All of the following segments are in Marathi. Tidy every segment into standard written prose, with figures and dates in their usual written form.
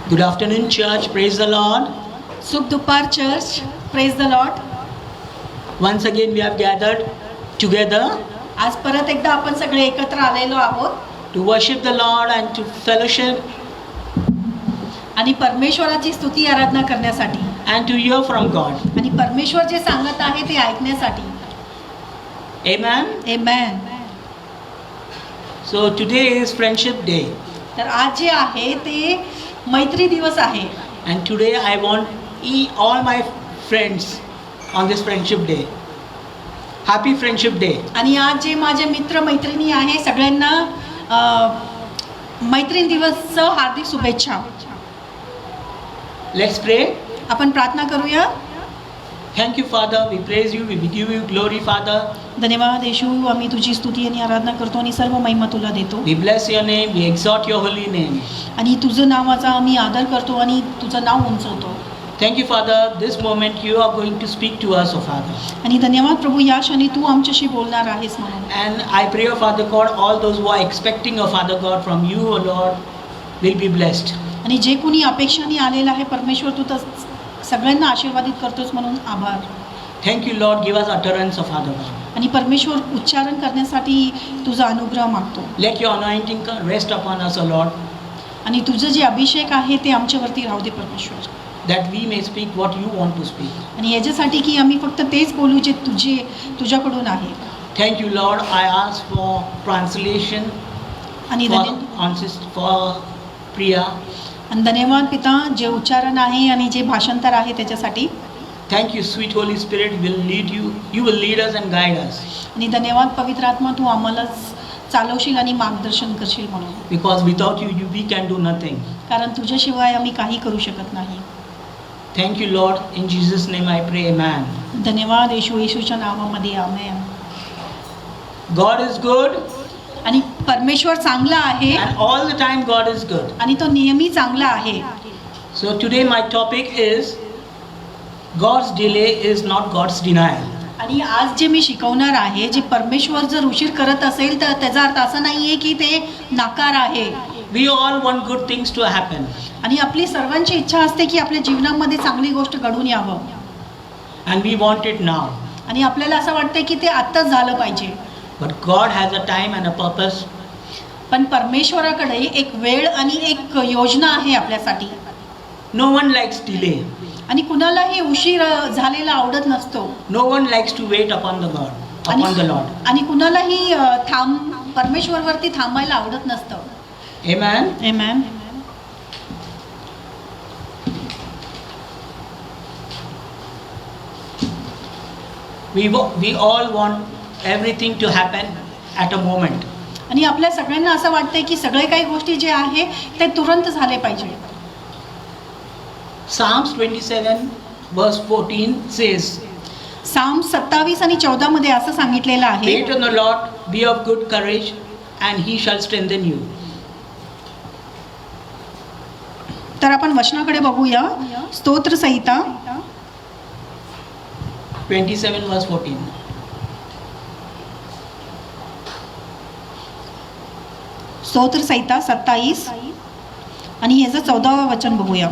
Good afternoon, church. Praise the Lord. शुभ दुपार church. Praise the Lord. Once again, we have gathered together आज परत एकदा आपण सगळे एकत्र आलेलो आहोत to worship the Lord and to fellowship आणि परमेश्वराची स्तुती आराधना करण्यासाठी and to hear from God. आणि परमेश्वर जे सांगत आहे ते ऐकण्यासाठी. Amen. Amen. So today is Friendship Day, तर आज जे आहे ते मैत्री दिवस आहे. and today I want all my friends on this Friendship Day. Happy Friendship Day. आणि आज जे माझे मित्र मैत्रिणी आहे सगळ्यांना मैत्रीण दिवसचं हार्दिक शुभेच्छा. Let's pray. आपण प्रार्थना करूया. Thank you, Father. We praise you. We give you glory, Father. धन्यवाद येशू. आम्ही तुझी स्तुती आणि आराधना करतो आणि सर्व महिमा तुला देतो. We bless your name. We exalt your holy name. आणि तुझं नावाचा आम्ही आदर करतो आणि तुझं नाव उंचवतो. Thank you, Father. This moment you are going to speak to us, oh Father. आणि धन्यवाद प्रभू या क्षणी तू आमच्याशी बोलणार आहेस म्हणून. And I pray, oh Father God, all those who are expecting, oh Father God, from you, oh Lord, will be blessed. आणि जे कोणी अपेक्षाने आलेलं आहे परमेश्वर तू तर सगळ्यांना आशीर्वादित करतोस म्हणून आभार. Thank you, Lord. Give us utterance, oh Father God. आणि परमेश्वर उच्चारण करण्यासाठी तुझा अनुग्रह मागतो. Let your anointing rest upon us, oh Lord, आणि तुझं जे अभिषेक आहे ते आमच्यावरती राहू दे परमेश्वर. that we may speak what you want to speak. आणि याच्यासाठी की आम्ही फक्त तेच बोलू जे तुझ्याकडून आहे. Thank you, Lord. I ask for translation आणि for Priya. आणि धन्यवाद पिता जे उच्चारण आहे आणि जे भाषांतर आहे त्याच्यासाठी. Thank you, sweet Holy Spirit will lead you. You will lead us and guide us. आणि धन्यवाद पवित्र आत्मा तू आम्हाला चालवशील आणि मार्गदर्शन करशील म्हणून. Because without you, we can do nothing. कारण तुझ्याशिवाय आम्ही काही करू शकत नाही. Thank you, Lord. In Jesus' name I pray, amen. धन्यवाद येशूच्या नावामध्ये आमेन. God is good. आणि परमेश्वर चांगला आहे And all the time God is good. आणि तो नेहमी चांगला आहे. So today my topic is God's delay is not God's denial. आणि आज जे मी शिकवणार आहे जे परमेश्वर जर उशीर करत असेल तर त्याचा अर्थ असा नाहीये की ते नाकार आहे. We all want good things to happen. आणि आपली सर्वांची इच्छा असते की आपल्या जीवनामध्ये चांगली गोष्ट घडून यावं. And we want it now. आणि आपल्याला असं वाटतं की ते आत्ताच झालं पाहिजे. But God has a time and a purpose. पण परमेश्वराकडे एक वेळ आणि एक योजना आहे आपल्यासाठी. No one likes delay. आणि कुणालाही उशीर झालेला आवडत नसतो. No one likes to wait upon the God, upon the Lord. आणि कुणालाही परमेश्वरवरती थांबायला आवडत नसतं. Amen. Amen. We all want everything to happen at a moment. आणि आपल्या सगळ्यांना असं वाटतंय की सगळे काही गोष्टी जे आहे ते तुरंत झाले पाहिजे. Psalms 27 verse 14 says, साम 27 आणि 14 मध्ये असं सांगितलेलं आहे. wait on the Lord, be of good courage, and he shall strengthen you. तर आपण वचनाकडे बघूया. स्तोत्र संहिता 27 verse 14. स्तोत्र संहिता 27 आणि याचं 14वं वचन बघूया.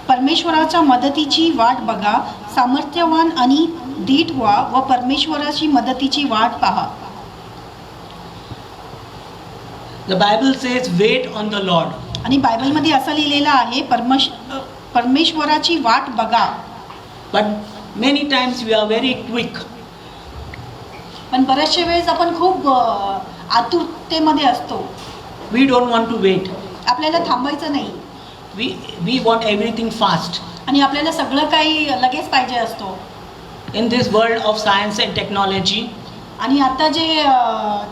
परमेश्वराच्या मदतीची वाट बघा, सामर्थ्यवान आणि धीट व्हा व परमेश्वराची मदतीची वाट पहा. The Bible says, wait on the Lord. आणि बायबलमध्ये असं लिहिलेलं आहे परमेश्वराची वाट बघा. But many times we are very quick. पण बऱ्याचशा वेळेस आपण खूप आतुरतेमध्ये असतो. We don't want to wait. आपल्याला थांबायचं नाही. We want everything fast. आणि आपल्याला सगळं काही लगेच पाहिजे असतो. In this world of science and technology, आणि आता जे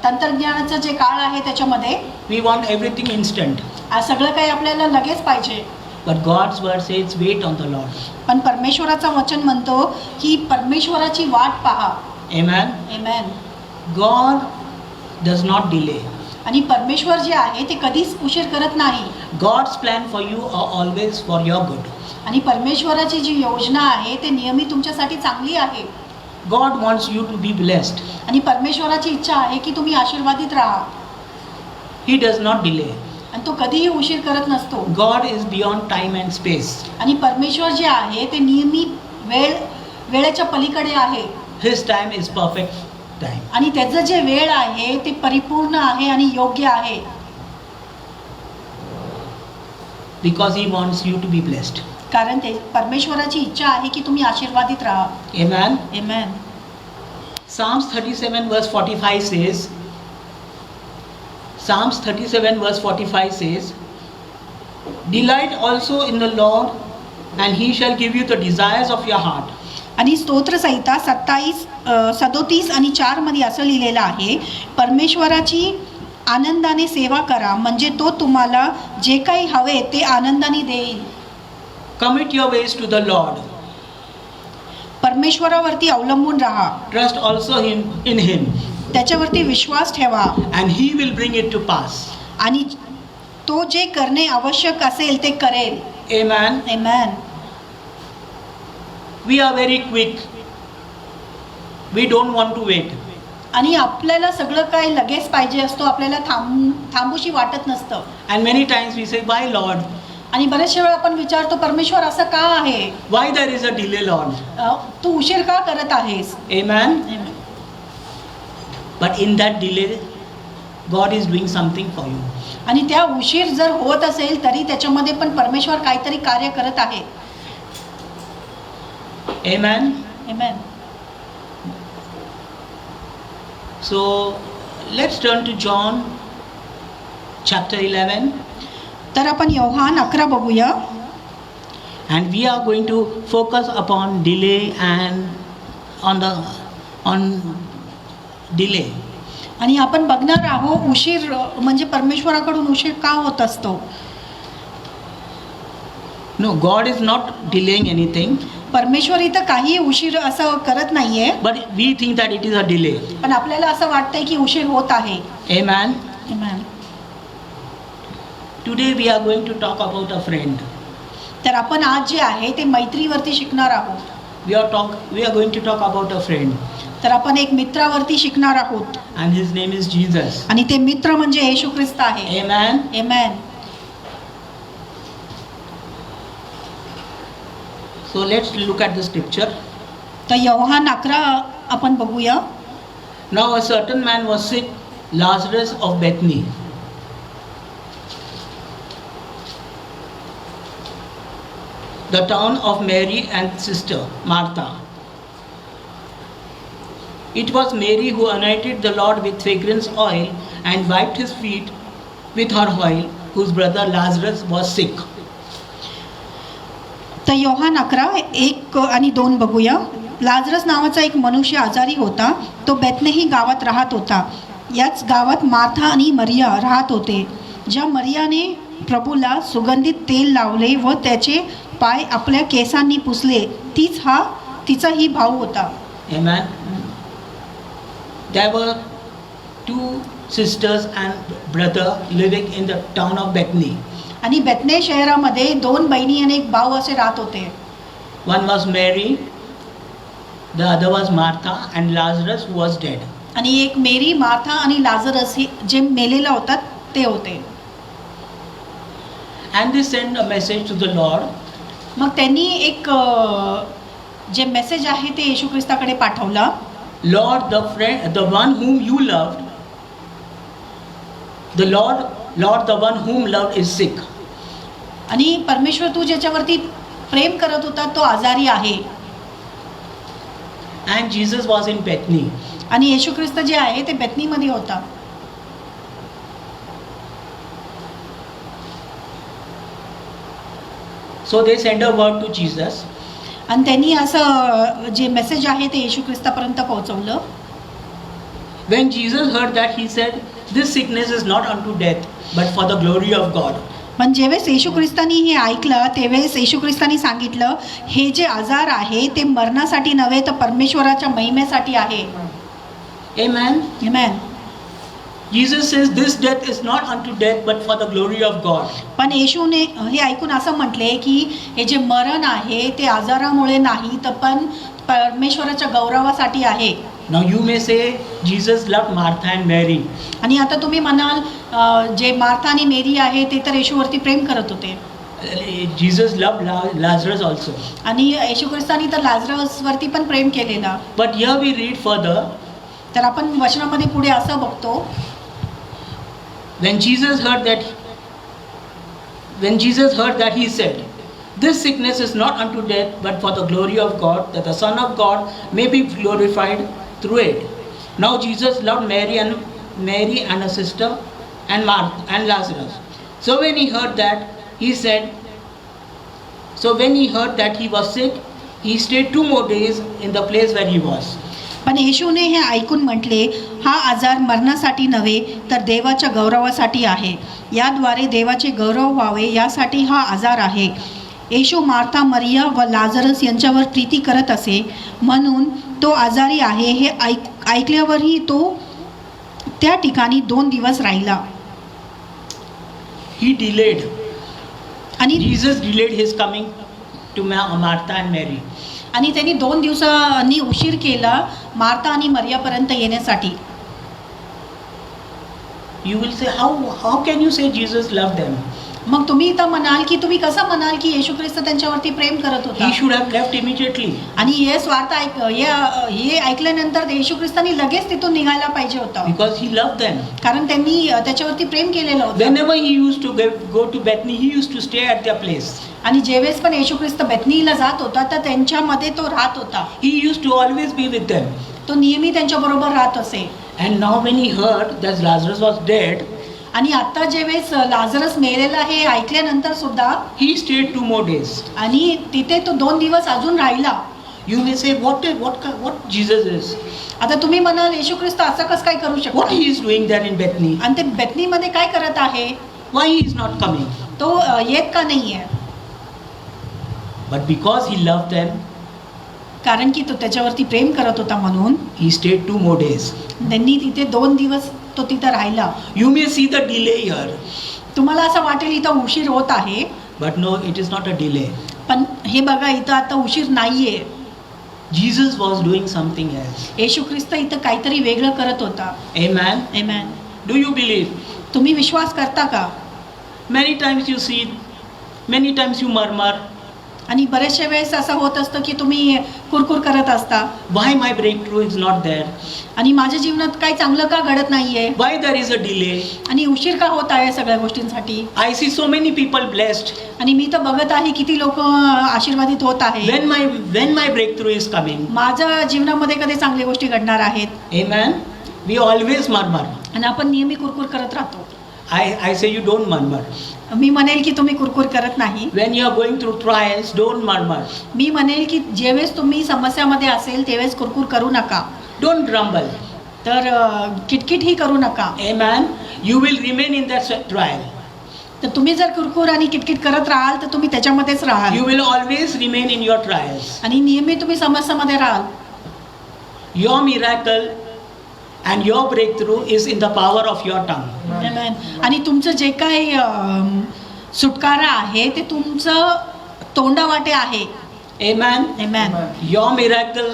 तंत्रज्ञानाचं जे काळ आहे त्याच्यामध्ये we want everything instant. सगळं काही आपल्याला लगेच पाहिजे. But God's word says, wait on the Lord. पण परमेश्वराचं वचन म्हणतो की परमेश्वराची वाट पहा. Amen. Amen. God does not delay. आणि परमेश्वर जे आहे ते कधीच उशीर करत नाही. God's plan for you are always for your good. आणि परमेश्वराची जी योजना आहे ते नेहमी तुमच्यासाठी चांगली आहे. God wants you to be blessed. आणि परमेश्वराची इच्छा आहे की तुम्ही आशीर्वादित राहा. He does not delay. आणि तो कधीही उशीर करत नसतो. God is beyond time and space. आणि परमेश्वर जे आहे ते नेहमी वेळेच्या पलीकडे आहे. His time is perfect time. आणि त्याचं जे वेळ आहे ते परिपूर्ण आहे आणि योग्य आहे. Because He wants you to be blessed. कारण ते परमेश्वराची इच्छा आहे की तुम्ही आशीर्वादित राहा. Amen. Amen. Psalms 37 verse 45 says, Psalms 37 verse 45 says, Delight also in the Lord, and He shall give you the desires of your heart. आणि स्तोत्रसंहिता 37 आणि 4 मध्ये असं लिहिलेलं आहे, परमेश्वराची आनंदाने सेवा करा, म्हणजे तो तुम्हाला जे काही हवे ते आनंदाने देईल. Commit your ways to the Lord. परमेश्वरावरती अवलंबून राहा. Trust also in Him, त्याच्यावरती विश्वास ठेवा. and He will bring it to pass. आणि तो जे करणे आवश्यक असेल ते करेल. Amen. Amen. We are very quick. We don't want to wait. आणि आपल्याला सगळं काही लगेच पाहिजे असतो, आपल्याला थांबूशी वाटत नसतं. And many times we say, Why Lord? आणि बरेचशा वेळा आपण विचारतो, परमेश्वर असं का आहे? Why there is a delay, Lord? तू उशीर का करत आहेस? Amen. But in that delay, God is doing something for you. आणि त्या उशीर जर होत असेल तरी त्याच्यामध्ये पण परमेश्वर काहीतरी कार्य करत आहे. Amen. Amen. So let's turn to John chapter 11. तर आपण योहान 11 बघूया. And we are going to focus upon delay and on delay. आणि आपण बघणार आहोत उशीर म्हणजे परमेश्वराकडून उशीर का होत असतो. No, God is not delaying anything. परमेश्वर इथं काही उशीर असं करत नाहीये, But we think that it is a delay. पण आपल्याला असं वाटतंय की उशीर होत आहे. Amen. Amen. Today we are going to talk about a friend. तर आपण आज जे आहे ते मैत्रीवरती शिकणार आहोत. We are going to talk about a friend. तर आपण एक मित्रावरती शिकणार आहोत. And his name is Jesus. आणि ते मित्र म्हणजे येशू ख्रिस्त आहे. Amen. Amen. So let's look at the scripture. तर योहान 11 आपण बघूया. Now a certain man was sick, Lazarus of Bethany. The town of Mary and sister Martha. It was Mary who anointed the Lord with fragrance oil and wiped his feet with her oil, whose brother Lazarus was sick. तर योहान 11:1 आणि 2 बघूया. लाजरस नावाचा एक मनुष्य आजारी होता. तो बेथलेही गावात राहत होता. याच गावात मार्था आणि मरिया राहत होते. ज्या मरियाने प्रभूला सुगंधित तेल लावले व त्याचे पाय आपल्या केसांनी पुसले, तिचाही भाऊ होता. Amen. There were two sisters and brother living in the town of Bethany. आणि बेथने शहरामध्ये 2 बहिणी आणि एक भाऊ असे राहत होते. One was Mary, the other was Martha, and Lazarus who was dead. आणि एक मेरी, मार्था आणि लाजरस हे जे मेलेला होता ते होते. And they sent a message to the Lord. मग त्यांनी एक जे मेसेज आहे ते येशू ख्रिस्ताकडे पाठवला. Lord, the one whom you loved, the Lord, the one whom loved is sick. आणि परमेश्वर तू ज्याच्यावरती प्रेम करत होता तो आजारी आहे. And Jesus was in Bethany. आणि येशू ख्रिस्त जे आहे ते बेथनीमध्ये होता. So they sent a word to Jesus. आणि त्यांनी असं जे मेसेज आहे ते येशू ख्रिस्तापर्यंत पोहोचवलं. When Jesus heard that, he said, "This sickness is not unto death, but for the glory of God." पण जेवेळेस येशू ख्रिस्तानी हे ऐकलं त्यावेळेस येशू ख्रिस्तानी सांगितलं, हे जे आजार आहे ते मरणासाठी नव्हे तर परमेश्वराच्या महिमेसाठी आहे. Amen. Amen. Jesus says, "This death is not unto death, but for the glory of God." पण येशूने हे ऐकून असं म्हटले की हे जे मरण आहे ते आजारामुळे नाही तर पण परमेश्वराच्या गौरवासाठी आहे. Now you may say Jesus loved Martha and Mary. आणि आता तुम्ही म्हणाल जे मार्था आणि मेरी आहे ते तर येशूवरती प्रेम करत होते Jesus loved Lazarus also. आणि येशू ख्रिस्तानी तर लाजरसवरती पण प्रेम केलेला. But here we read further, तर आपण वचनामध्ये पुढे असं बघतो, when Jesus heard that he said, this sickness is not unto death but for the glory of God, that the Son of God may be glorified through it. Now Jesus loved Mary and her sister and Martha and Lazarus. So when he heard that he was sick, he stayed 2 more days in the place where he was. पण येशूने हे ऐकून म्हटले, हा आजार मरणासाठी नव्हे तर देवाच्या गौरवासाठी आहे. याद्वारे देवाचे गौरव व्हावे यासाठी हा आजार आहे. येशू मार्था, मरिया व लाजरस यांच्यावर प्रीती करत असे, म्हणून तो आजारी आहे हे ऐकल्यावरही तो त्या ठिकाणी 2 दिवस राहिला. He delayed. आणि Jesus delayed his coming to Martha and Mary. आणि त्यांनी 2 दिवसांनी उशीर केला मार्था आणि मरियापर्यंत येण्यासाठी. You will say, how can you say Jesus loved them? मग तुम्ही इथं म्हणाल की तुम्ही कसं म्हणाल की येशू ख्रिस्त त्यांच्यावरती प्रेम करत होता. He should have left immediately. आणि हे स्वार्थ हे ऐकल्यानंतर येशू ख्रिस्तानी लगेच तिथून निघायला पाहिजे होतं. Because he loved them. कारण त्यांनी त्याच्यावरती प्रेम केलेलं होतं. Whenever he used to go to Bethany, he used to stay at their place. आणि जेवेळेस पण येशू ख्रिस्त बेथनीला जात होता तर त्यांच्यामध्ये तो राहत होता. He used to always be with them. तो नेहमी त्यांच्याबरोबर राहत असे. And now when he heard that Lazarus was dead, आणि आता जेवेळेस लाजरस मेलेला हे ऐकल्यानंतर सुद्धा he stayed 2 more days. आणि तिथे तो 2 दिवस अजून राहिला. You may say, what Jesus is? आता तुम्ही म्हणाल येशू ख्रिस्त असं कसं काय करू What शकतो. he is doing there in Bethany? आणि ते बेथनीमध्ये काय करत आहे. Why he is not coming? तो येत का नाही आहे. But because he loved them, कारण की तो त्याच्यावरती प्रेम करत होता म्हणून he stayed 2 more days. त्यांनी तिथे 2 दिवस तो तिथं राहिला. You may see the delay here, तुम्हाला असं वाटेल इथं उशीर होत आहे, but no, it is not a delay. पण हे बघा इथं आता उशीर नाहीये. Jesus was doing something else. येशू ख्रिस्त इथं काहीतरी वेगळं करत होता. Amen. Amen. Do you believe? तुम्ही विश्वास करता का. Many times you see, many times you murmur. आणि बरेचशा वेळेस असं होत असतं की तुम्ही कुरकुर करत असता. Why my breakthrough is not there? आणि माझ्या जीवनात काही चांगलं का घडत नाहीये. Why there is a delay? आणि उशीर का होत आहे सगळ्या गोष्टींसाठी. I see so many people blessed. आणि मी तर बघत आहे किती लोक आशीर्वादित होत आहे. When my breakthrough is coming. माझ्या जीवनामध्ये कधी चांगल्या गोष्टी घडणार आहेत. Amen. We always murmur. आणि आपण नेहमी कुरकुर करत राहतो. I say you don't murmur. मी म्हणेल की तुम्ही कुरकुर करत नाही. When you are going through trials, don't murmur. मी म्हणेल की जेवेळेस तुम्ही समस्यामध्ये असेल तेवेळेस कुरकुर करू नका. Don't grumble. तर किटकिटही करू नका. Amen. You will remain in that trial. तर तुम्ही जर कुरकुर आणि किटकिट करत राहाल तर तुम्ही त्याच्यामध्येच राहाल. You will always remain in your trials. आणि नेहमी तुम्ही समस्यामध्ये राहाल. Your miracle and your breakthrough is in the power of your tongue. Amen. आणि तुमचं जे काही सुटकारा आहे ते तुमचं तोंडावाटे आहे. Amen. Amen. Your miracle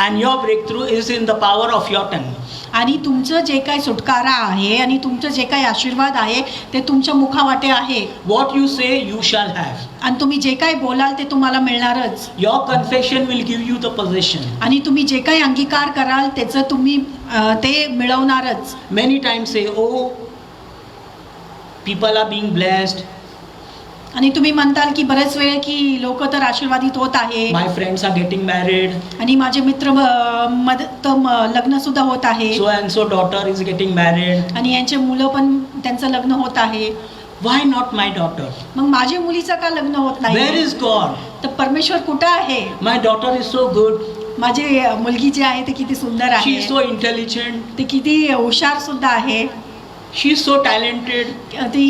and your breakthrough is in the power of your tongue. आणि तुमचं जे काही सुटकारा आहे आणि तुमचं जे काही आशीर्वाद आहे ते तुमच्या मुखावाटे आहे. What you say, you shall have. आणि तुम्ही जे काही बोलाल ते तुम्हाला मिळणारच. Your confession will give you the possession. आणि तुम्ही जे काही अंगीकार कराल त्याचं तुम्ही ते मिळवणारच. Many times say, oh, people are being blessed. आणि तुम्ही म्हणताल की बरेच वेळ की लोक तर आशीर्वादित होत आहे. My friends are getting married. आणि माझे मित्र लग्न सुद्धा होत आहे. So and so daughter is getting married. आणि यांचे मुलं पण त्यांचं लग्न होत आहे. Why not my daughter? मग माझ्या मुलीचं का लग्न होत Where नाही. is God? तर परमेश्वर कुठं आहे. My daughter is so good. माझी मुलगी जी आहे ती किती सुंदर She आहे. is so intelligent. ती किती हुशार सुद्धा आहे. She is so talented. ती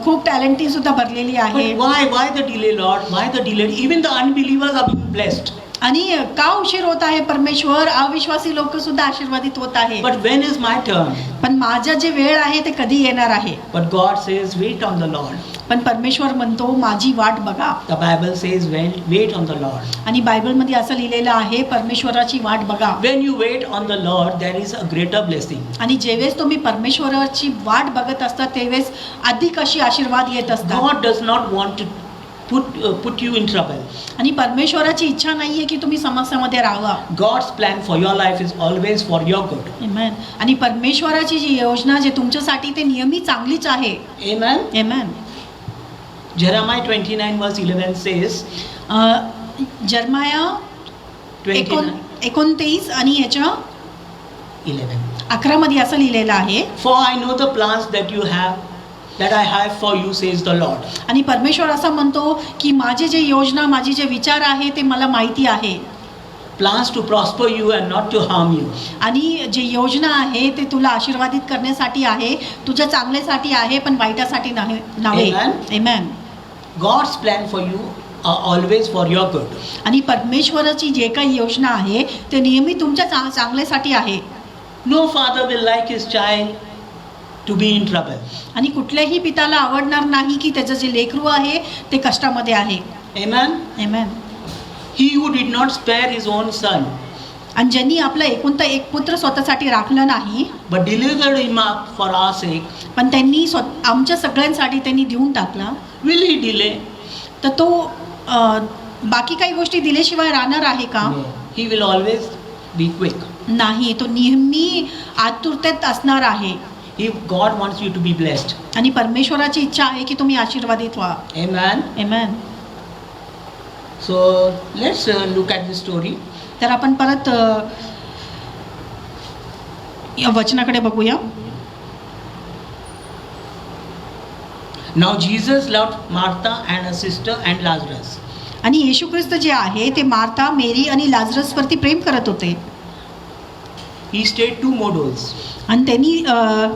खूप टॅलेंटी सुद्धा भरलेली आहे. But why the delay, Lord? Why the delay? Even the unbelievers are being blessed. आणि का उशीर होत आहे परमेश्वर? अविश्वासी लोक सुद्धा आशीर्वादित होत आहे. But when is my turn? पण माझं जे वेळ आहे ते कधी येणार आहे? But God says, wait on the Lord. पण परमेश्वर म्हणतो माझी वाट बघा. The Bible says, wait on the Lord. आणि बायबलमध्ये असं लिहिलेलं आहे परमेश्वराची वाट बघा. When you wait on the Lord, there is a greater blessing. आणि जेवेळेस तुम्ही परमेश्वराची वाट बघत असता तेवेळेस अधिक अशी आशीर्वाद येत असतात. God does not want to put you in trouble. आणि परमेश्वराची इच्छा नाहीये की तुम्ही समस्यामध्ये राहावा. God's plan for your life is always for your good. Amen. आणि परमेश्वराची जी योजना जे तुमच्यासाठी ते नेहमी चांगलीच आहे. Amen. Amen. Jeremiah 29 verse 11 says, Jeremiah 29 29 आणि याच्या 11. 11 मध्ये असं लिहिलेलं आहे. For I know the plans that I have for you, says the Lord. आणि परमेश्वर असं म्हणतो की माझे जे योजना माझे जे विचार आहे ते मला माहिती आहे. Plans to prosper you and not to harm you. आणि जे योजना आहे ते तुला आशीर्वादित करण्यासाठी आहे, तुझ्या चांगल्यासाठी आहे, पण वाईटासाठी नाही. Amen. Amen. God's plan for you are always for your good. आणि परमेश्वराची जे काही योजना आहे ते नेहमी तुमच्या चांगल्यासाठी आहे. No father will like his child to be in trouble. आणि कुठल्याही पिताला आवडणार नाही की त्याचं जे लेकरू आहे ते कष्टामध्ये आहे. Amen. Amen. He who did not spare his own son, आणि ज्यांनी आपला एकुलता एक पुत्र स्वतःसाठी राखलं नाही, but delivered him up for our sake, पण त्यांनी आमच्या सगळ्यांसाठी त्यांनी देऊन टाकला, will he delay? तर तो बाकी काही गोष्टी दिल्याशिवाय राहणार आहे का? No. He will always be quick. नाही, तो नेहमी आतुरतेत असणार आहे. If God wants you to be blessed. आणि परमेश्वराची इच्छा आहे की तुम्ही आशीर्वादित व्हा. Amen. Amen. So let's look at this story. तर आपण परत या वचनाकडे बघूया. Now Jesus loved Martha and her sister and Lazarus. आणि येशू ख्रिस्त जे आहे ते मार्था, मेरी आणि लाजरसवरती प्रेम करत होते. He stayed 2 more days. आणि त्यांनी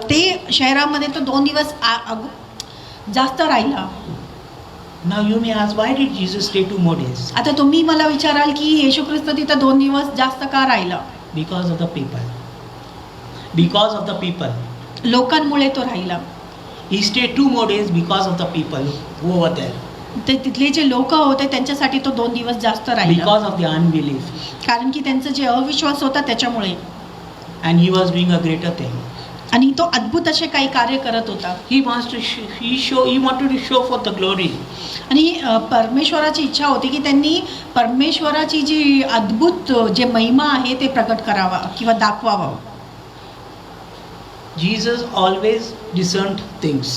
ते शहरामध्ये तो 2 दिवस जास्त राहिला. Now you may ask, why did Jesus stay 2 more days? आता तुम्ही मला विचाराल की येशू ख्रिस्त तिथं 2 दिवस जास्त का राहिला? Because of the people. Because of the people. लोकांमुळे तो राहिला. He stayed 2 more days because of the people who were there. ते तिथले जे लोक होते त्यांच्यासाठी तो 2 दिवस जास्त राहिला. Because of the unbelief. कारण की त्यांचं जे अविश्वास होता त्याच्यामुळे. And he was doing a greater thing. आणि तो अद्भुत असे काही कार्य करत होता. He wanted to show forth the glory. आणि परमेश्वराची इच्छा होती की त्यांनी परमेश्वराची जी अद्भुत जे महिमा आहे ते प्रकट करावा किंवा दाखवावं. Jesus always discerned things.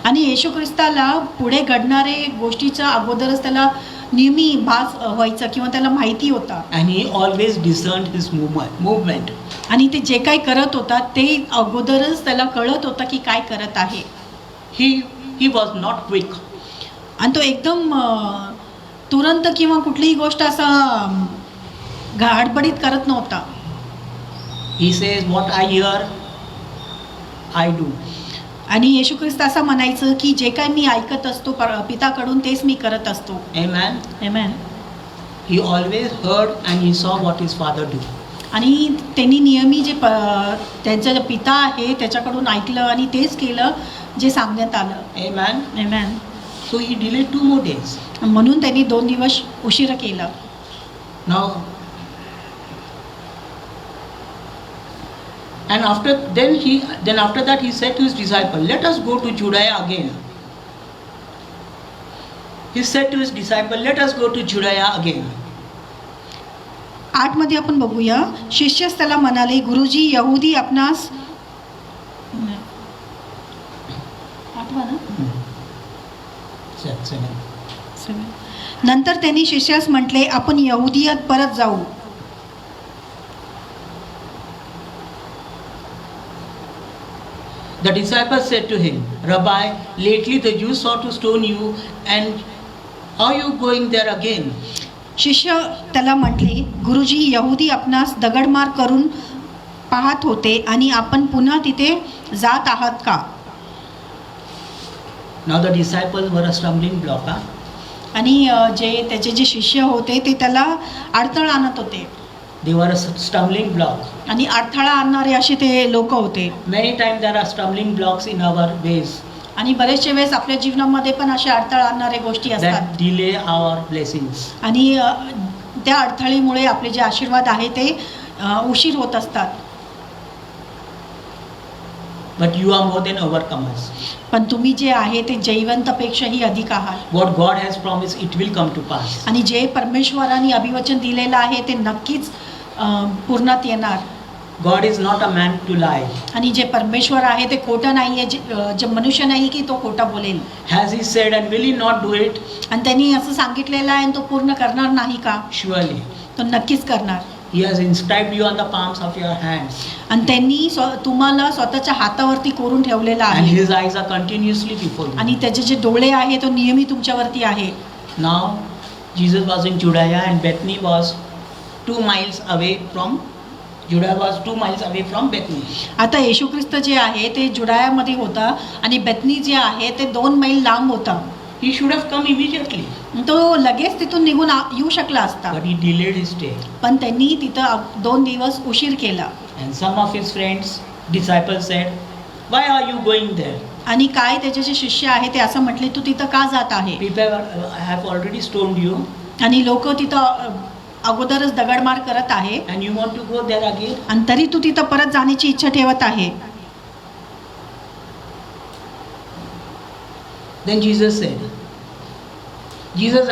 आणि येशू ख्रिस्ताला पुढे घडणारे गोष्टीचा अगोदरच त्याला नेहमी भास व्हायचा किंवा त्याला माहिती होता. And he always discerned his movement. आणि ते जे काही करत होता ते अगोदरच त्याला कळत होता की काय करत आहे. He was not quick. आणि तो एकदम तुरंत किंवा कुठलीही गोष्ट असा गडबडीत करत नव्हता. He says, what I hear, I do. आणि येशू ख्रिस्त असं म्हणायचं की जे काही मी ऐकत असतो पिताकडून तेच मी करत असतो. Amen. Amen. He always heard and he saw what his father do. आणि त्यांनी नेहमी जे त्यांचा जे पिता आहे त्याच्याकडून ऐकलं आणि तेच केलं जे सांगण्यात आलं. Amen. Amen. So he delayed 2 more days. म्हणून त्यांनी 2 दिवस उशीर केला. Now, and after that he said to his disciple, let us go to Judea again. He said to his disciple, let us go to Judea again. 8 मध्ये आपण बघूया. शिष्यच त्याला म्हणाले, गुरुजी यहुदी आपणास 8 ना? नंतर त्यांनी शिष्यास म्हटले, आपण यहुदियात परत जाऊ. The disciples said to him, Rabbi, lately the Jews sought to stone you, and are you going there again? शिष्य त्याला म्हटले, गुरुजी यहुदी आपणास दगडमार करून पाहत होते आणि आपण पुन्हा तिथे जात आहात का? Now the disciples were a stumbling block. आणि जे त्याचे जे शिष्य होते ते त्याला अडथळा आणत होते They were a stumbling block. आणि अडथळा आणणारे असे ते लोक होते. Many times there are stumbling blocks in our ways आणि बरेचशे वेळेस आपल्या जीवनामध्ये पण अशा अडथळा आणणारे गोष्टी असतात that delay our blessings. आणि त्या अडथळीमुळे आपले जे आशीर्वाद आहे ते उशीर होत असतात. But you are more than overcomers. पण तुम्ही जे आहे ते जयवंतपेक्षाही अधिक आहात. What God has promised, it will come to pass. आणि जे परमेश्वराने अभिवचन दिलेलं आहे ते नक्कीच पूर्णात येणार. God is not a man to lie. आणि जे परमेश्वर आहे ते खोटं नाही आहे, जे मनुष्य नाही की तो खोटा बोलेल. Has he said and will he not do it? आणि त्यांनी असं सांगितलेलं आहे आणि तो पूर्ण करणार नाही का? Surely. तो नक्कीच करणार. He has inscribed you on the palms of your hands. आणि त्यांनी तुम्हाला स्वतःच्या हातावरती कोरून ठेवलेला And आहे. his eyes are continuously before you. आणि त्याचे जे डोळे आहे तो नेहमी तुमच्यावरती आहे. Now, Jesus was in Judea and Bethany was 2 miles away from Judea was 2 miles away from Bethany. आता येशू ख्रिस्त जे आहे ते जुडायामध्ये होता आणि बेथनी जे आहे ते 2 मैल लांब होता. He should have come immediately, तो लगेच तिथून निघून येऊ शकला असता. but he delayed his stay. पण त्यांनी तिथं 2 दिवस उशीर केला. And some of his friends, disciples said, "Why are you going there? आणि काय त्याचे जे शिष्य आहे ते असं म्हटले, तू तिथं का जात आहे? People have already stoned you, आणि लोक तिथं अगोदरच दगडमार करत आहे and you want to go there again?" आणि तरी तू तिथं परत जाण्याची इच्छा ठेवत आहे. Then Jesus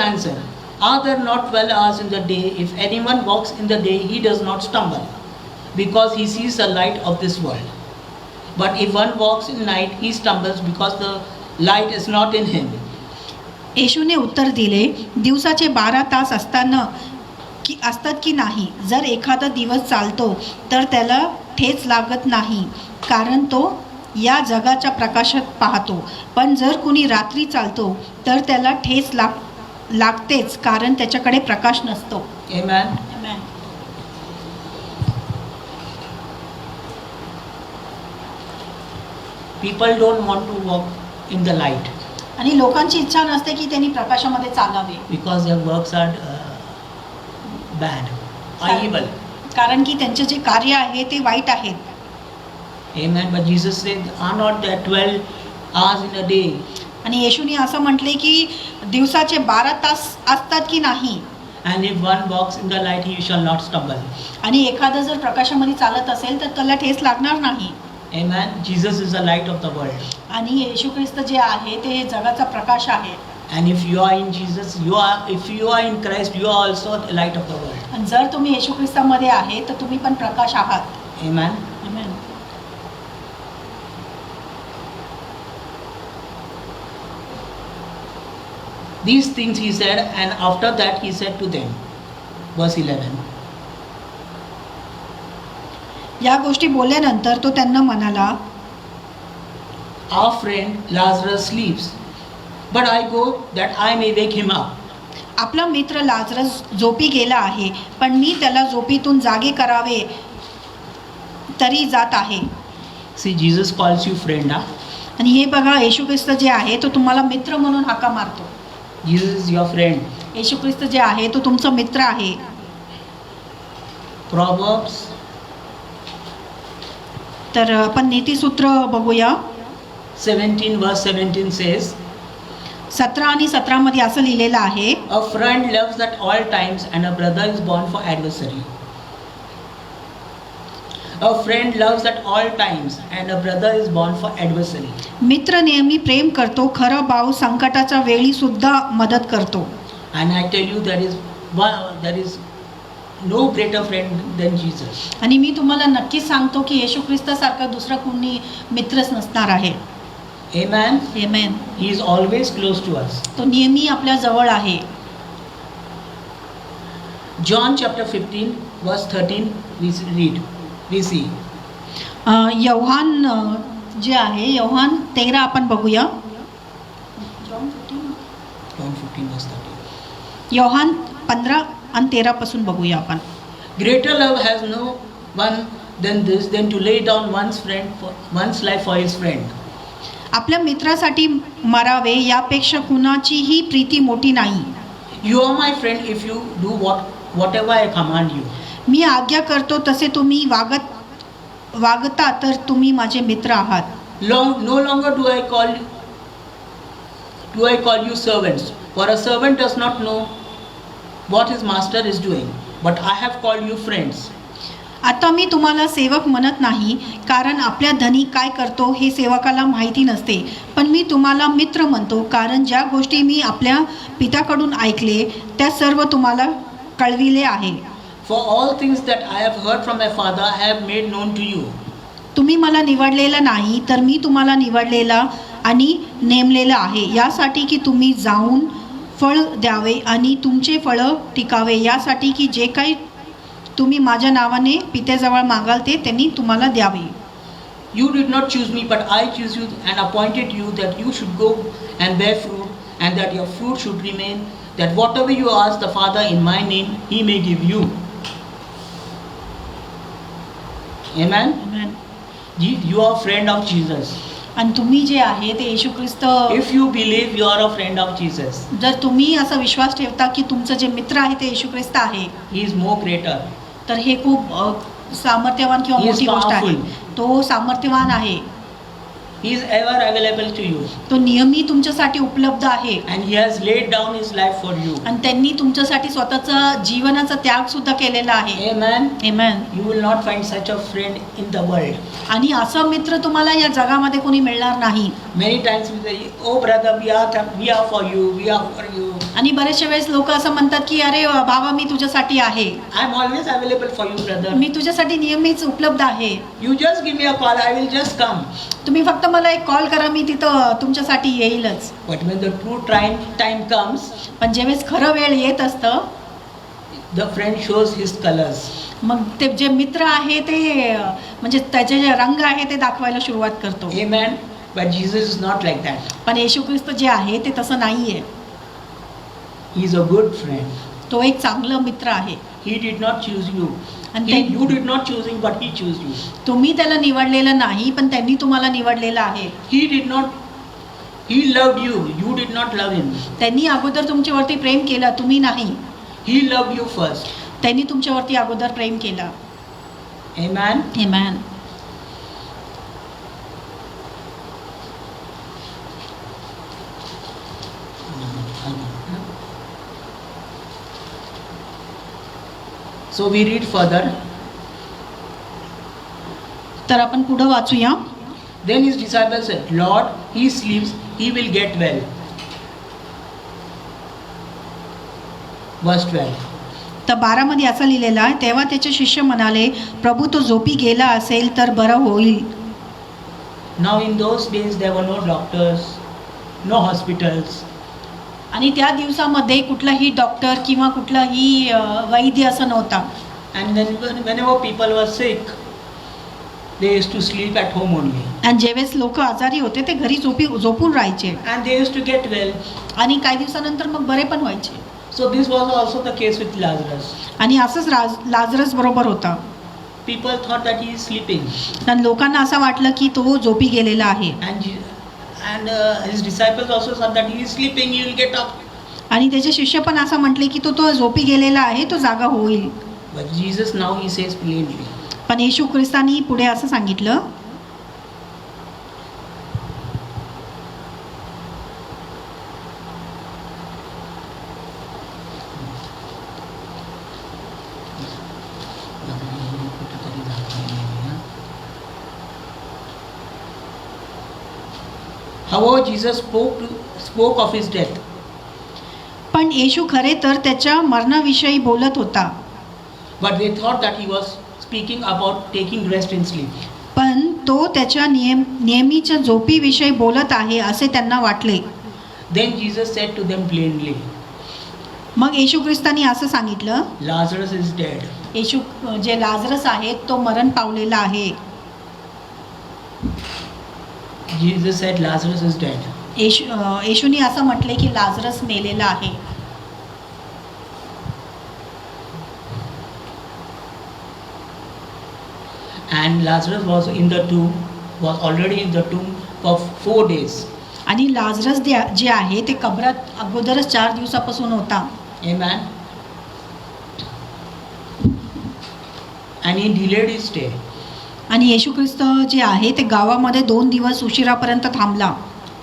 answered, "Are there not 12 hours in the day? If anyone walks in the day, he does not stumble, because he sees the light of this world. But if one walks in night, he stumbles because the light is not in him." येशूने उत्तर दिले, दिवसाचे 12 तास असतात की नाही. जर एखादा दिवस चालतो तर त्याला ठेच लागत नाही, कारण तो या जगाच्या प्रकाशात पाहतो. पण जर कुणी रात्री चालतो तर त्याला ठेच लागतेच, कारण त्याच्याकडे प्रकाश नसतो. Amen. Amen. People don't want to walk in the light आणि लोकांची इच्छा नसते की त्यांनी प्रकाशामध्ये चालावे, because their works are bad or evil. कारण की त्यांचे जे कार्य आहे ते वाईट आहेत. Amen. But Jesus said, "Are not there 12 hours in a day?" आणि येशूने असं म्हटले की दिवसाचे 12 तास असतात की नाही. And if one walks in the light, he shall not stumble. आणि एखादा जर प्रकाशामध्ये चालत असेल तर त्याला ठेच लागणार नाही. Amen. Jesus is the light of the world. आणि येशू ख्रिस्त जे आहे ते जगाचा प्रकाश आहे. And if you are in Jesus, if you are in Christ, you are also the light of the world. आणि जर तुम्ही येशू ख्रिस्तामध्ये आहे तर तुम्ही पण प्रकाश आहात. Amen. Amen. These things he said, and after that he said to them, verse 11. या गोष्टी बोलल्यानंतर तो त्यांना म्हणाला, "Our friend Lazarus sleeps, but I go that I may wake him up." आपला मित्र लाजरस झोपी गेला आहे, पण मी त्याला झोपीतून जागे करावे तरी जात आहे. See, Jesus calls you friend. Huh? आणि हे बघा, येशू ख्रिस्त जे आहे तो तुम्हाला मित्र म्हणून हाका मारतो. Jesus is your friend. येशू ख्रिस्त जे आहे तो तुमचा मित्र आहे. Proverbs तर आपण नीतिसूत्र बघूया. 17 verse 17 says, 17 आणि 17 मध्ये असं लिहिलेलं आहे, "A friend loves at all times, and a brother is born for adversary." A friend loves at all times, and a brother is born for adversary. मित्र नेहमी प्रेम करतो, खरा भाऊ संकटाच्या वेळी सुद्धा मदत करतो. And I tell you, there is no greater friend than Jesus. आणि मी तुम्हाला नक्कीच सांगतो की येशू ख्रिस्तासारखा दुसरा कोणी मित्रच नसणार आहे. Amen. Amen. He is always close to us. तो नेहमी आपल्या जवळ आहे. John chapter 15 verse 13 we see. Yohan जे आहे, योहान 13 आपण बघूया. John 15 verse 13. योहान 15 आणि 13 पासून बघूया आपण. Greater love has no one than this, than to lay down one's life for his friend. आपल्या मित्रासाठी मरावे यापेक्षा कुणाचीही प्रीती मोठी नाही. You are my friend if you do whatever I command you. मी आज्ञा करतो तसे तुम्ही वागता तर तुम्ही माझे मित्र आहात. No longer do I call you servants, for a servant does not know what his master is doing, but I have called you friends. आता मी तुम्हाला सेवक म्हणत नाही, कारण आपल्या धनी काय करतो हे सेवकाला माहिती नसते, पण मी तुम्हाला मित्र म्हणतो, कारण ज्या गोष्टी मी आपल्या पित्याकडून ऐकले त्या सर्व तुम्हाला कळविले आहे. For all things that I have heard from my Father I have made known to you. तुम्ही मला निवडलेला नाही, तर मी तुम्हाला निवडलेला आणि नेमलेला आहे, यासाठी की तुम्ही जाऊन फळ द्यावे आणि तुमचे फळं टिकावे, यासाठी की जे काही तुम्ही माझ्या नावाने पित्याजवळ मागाल ते त्यांनी तुम्हाला द्यावे. You did not choose me, but I chose you and appointed you that you should go and bear fruit, and that your fruit should remain, that whatever you ask the Father in my name, He may give you. Amen? Amen. You are a friend of Jesus. आणि तुम्ही जे आहे ते येशू ख्रिस्त, If you believe, you are a friend of Jesus. जर तुम्ही असा विश्वास ठेवता की तुमचं जे मित्र आहे ते येशू ख्रिस्त आहे, He is more greater. तर हे खूप सामर्थ्यवान किंवा He is मोठी गोष्ट आहे. powerful. तो सामर्थ्यवान आहे, He is ever available to you, तो नेहमी तुमच्यासाठी उपलब्ध आहे, and He has laid down His life for you. आणि त्यांनी तुमच्यासाठी स्वतःचा जीवनाचा त्याग सुद्धा केलेला आहे. Amen. Amen. You will not find such a friend in the world. आणि असा मित्र तुम्हाला या जगामध्ये कोणी मिळणार नाही. Many times we say, "Oh brother, we are for you. We are for you." आणि बरेचशा वेळेस लोक असं म्हणतात की अरे बाबा मी तुझ्यासाठी आहे, I am always available for you, brother. मी तुझ्यासाठी नेहमीच उपलब्ध आहे, You just give me a call. I will just come. तुम्ही फक्त मला एक कॉल करा, मी तिथं तुमच्यासाठी येईलच. But when the true time comes, पण ज्यावेळेस खरं वेळ येत असतं, the friend shows his colors. मग ते जे मित्र आहे ते म्हणजे त्याचे जे रंग आहे ते दाखवायला सुरुवात करतो. Amen. But Jesus is not like that. पण येशू ख्रिस्त जे आहे ते तसं नाहीये. He is a good friend. तो एक चांगलं मित्र आहे. He did not choose you. And You did not choose him, but He chose you. तुम्ही त्याला निवडलेलं नाही, पण त्यांनी तुम्हाला निवडलेलं आहे. He did not. He loved you. You did not love Him. त्यांनी अगोदर तुमच्यावरती प्रेम केलं, तुम्ही नाही. He loved you first. त्यांनी तुमच्यावरती अगोदर प्रेम केलं. Amen. Amen. So we read further. तर आपण पुढं वाचूया. Then His disciples said, "Lord, he sleeps. He will get well." Verse 12. तर 12 मध्ये असं लिहिलेलं आहे, तेव्हा त्याचे शिष्य म्हणाले, प्रभू तो झोपी गेला असेल तर बरं होईल. Now in those days there were no doctors, no hospitals. आणि त्या दिवसामध्ये कुठलाही डॉक्टर किंवा कुठलाही वैद्य असं नव्हता. And then whenever people were sick, they used to sleep at home only. आणि ज्यावेळेस लोक आजारी होते ते घरी झोपून राहायचे, And they used to get well. आणि काही दिवसानंतर मग बरे पण व्हायचे. So this was also the case with Lazarus. आणि असंच लाजरस बरोबर होता. People thought that he is sleeping. आणि लोकांना असं वाटलं की तो झोपी गेलेला आहे. And his disciples also thought that he is sleeping, he will get up. आणि त्याचे शिष्य पण असं म्हटले की तो झोपी गेलेला आहे, तो जागा होईल. But Jesus now he says plainly. पण येशू ख्रिस्तानी पुढे असं सांगितलं, However, Jesus spoke of his death. पण येशू खरे तर त्याच्या मरणाविषयी बोलत होता. But they thought that he was speaking about taking rest in sleep. पण तो त्याच्या नेहमीच्या झोपीविषयी बोलत आहे असे त्यांना वाटले. Then Jesus said to them plainly, मग येशू ख्रिस्तानी असं सांगितलं, Lazarus is dead. येशू जे लाजरस आहे तो मरण पावलेला आहे. Jesus said Lazarus is dead. येशूनी असं म्हटले की लाजरस मेलेला आहे. And Lazarus was already in the tomb for 4 days. आणि लाजरस जे आहे ते कबरात अगोदरच 4 दिवसापासून होता. Amen. And he delayed his stay. आणि येशू ख्रिस्त जे आहे ते गावामध्ये 2 दिवस उशिरापर्यंत थांबला.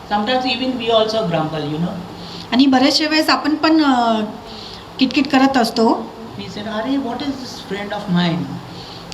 Sometimes even we also grumble, you know. आणि बरेचशे वेळेस आपण पण किटकिट करत असतो. We said, "Arey, what is this friend of mine?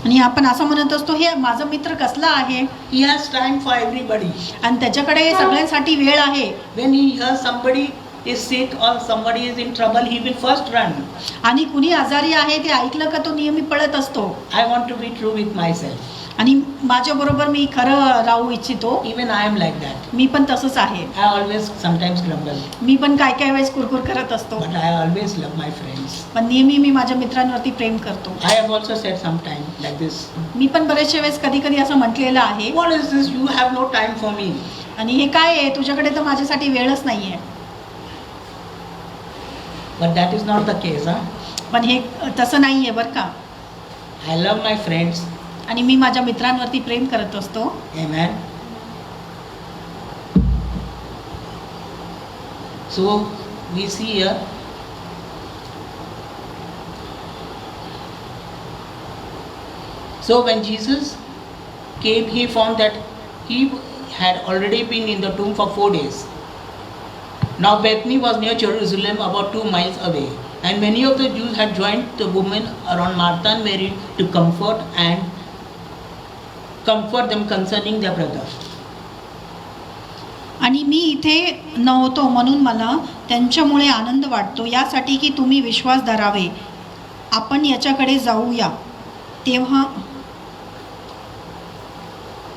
आणि आपण असं म्हणत असतो, हे माझा मित्र कसला आहे He has time for everybody. आणि त्याच्याकडे सगळ्यांसाठी वेळ आहे. When he hears somebody is sick or somebody is in trouble, he will first run." आणि कुणी आजारी आहे ते ऐकलं का तो नेहमी पळत असतो. I want to be true with myself. आणि माझ्याबरोबर मी खरं राहू इच्छितो. Even I am like that. मी पण तसंच आहे. I always sometimes grumble, मी पण काय काय वेळेस कुरकुर करत असतो. but I always love my friends. पण नेहमी मी माझ्या मित्रांवरती प्रेम करतो. I have also said sometimes like this. मी पण बरेचशे वेळेस कधी कधी असं म्हटलेलं आहे. What is this? You have no time for me. आणि हे काय आहे, तुझ्याकडे तर माझ्यासाठी वेळच नाही आहे. But that is not the case, huh? पण हे तसं नाही आहे बरं का. I love my friends. आणि मी माझ्या मित्रांवरती प्रेम करत असतो. Amen. So we see here, so when Jesus came, he found that he had already been in the tomb for 4 days. Now Bethany was near Jerusalem, about 2 miles away, and many of the Jews had joined the women around Martha and Mary to comfort them concerning their brother. आणि मी इथे नव्हतो म्हणून मला त्यांच्यामुळे आनंद वाटतो, यासाठी की तुम्ही विश्वास धरावे. आपण याच्याकडे जाऊया. तेव्हा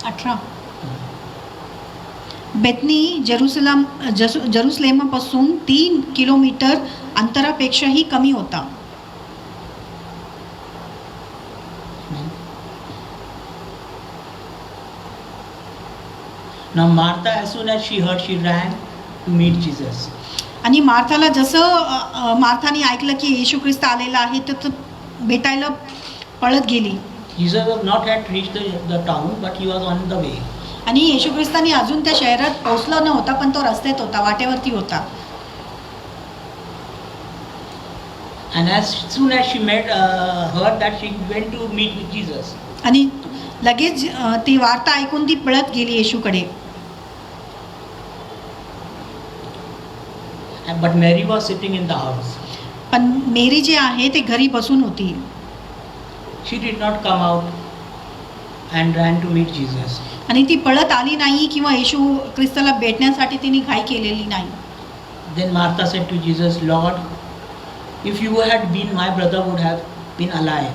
18 बेथनी जेरुसलेमापासून 3 किलोमीटर अंतरापेक्षाही कमी होता. Now Martha, as soon as she heard, she ran to meet Jesus. आणि मार्थाला जसं मार्थाने ऐकलं की येशू ख्रिस्त आलेला आहे तर भेटायला पळत गेली. Jesus was not yet reached the town, but he was on the way. आणि येशू ख्रिस्तानी अजून त्या शहरात पोहोचला नव्हता, पण तो रस्त्यात होता, वाटेवरती होता. And as soon as she heard that, she went to meet with Jesus. आणि लगेच ती वार्ता ऐकून ती पळत गेली येशूकडे. But Mary was sitting in the house. पण मेरी जे आहे ते घरी बसून होती. She did not come out and ran to meet Jesus. आणि ती पळत आली नाही किंवा येशू ख्रिस्ताला भेटण्यासाठी तिने घाई केलेली नाही. Then Martha said to Jesus, "Lord, if you had been, my brother would have been alive."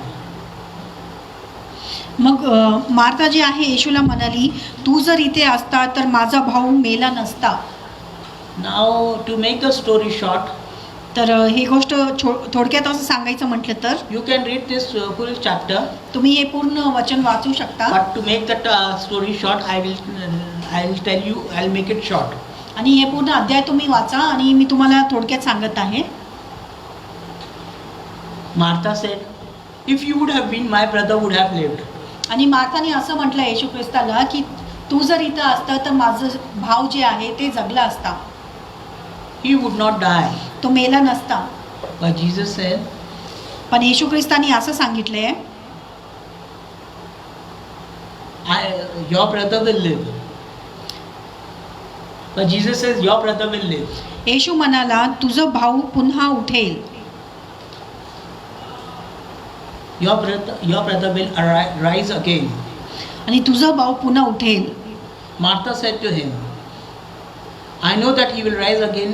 मग मार्था जी आहे येशूला म्हणाली, तू जर इथे असता तर माझा भाऊ मेला नसता. Now to make the story short, तर ही गोष्ट थोडक्यात असं सांगायचं म्हटलं तर you can read this full chapter. तुम्ही हे पूर्ण वचन वाचू शकता. But to make that story short, I will tell you. I'll make it short. आणि हे पूर्ण अध्याय तुम्ही वाचा आणि मी तुम्हाला थोडक्यात सांगत आहे. Martha said, "If you would have been, my brother would have lived." आणि मार्थाने असं म्हटलं येशू ख्रिस्ताला की तू जर इथं असता तर माझं भाव जे आहे ते जगला असता. He would not die. तो मेला नसता. But Jesus said, पण येशू ख्रिस्तानी असं सांगितलंय, your brother will live. But Jesus says, your brother will live. येशू म्हणाला तुझं भाऊ पुन्हा उठेल. Your brother will rise again. आणि तुझा भाऊ पुन्हा उठेल. Martha said to him, I know that he will rise again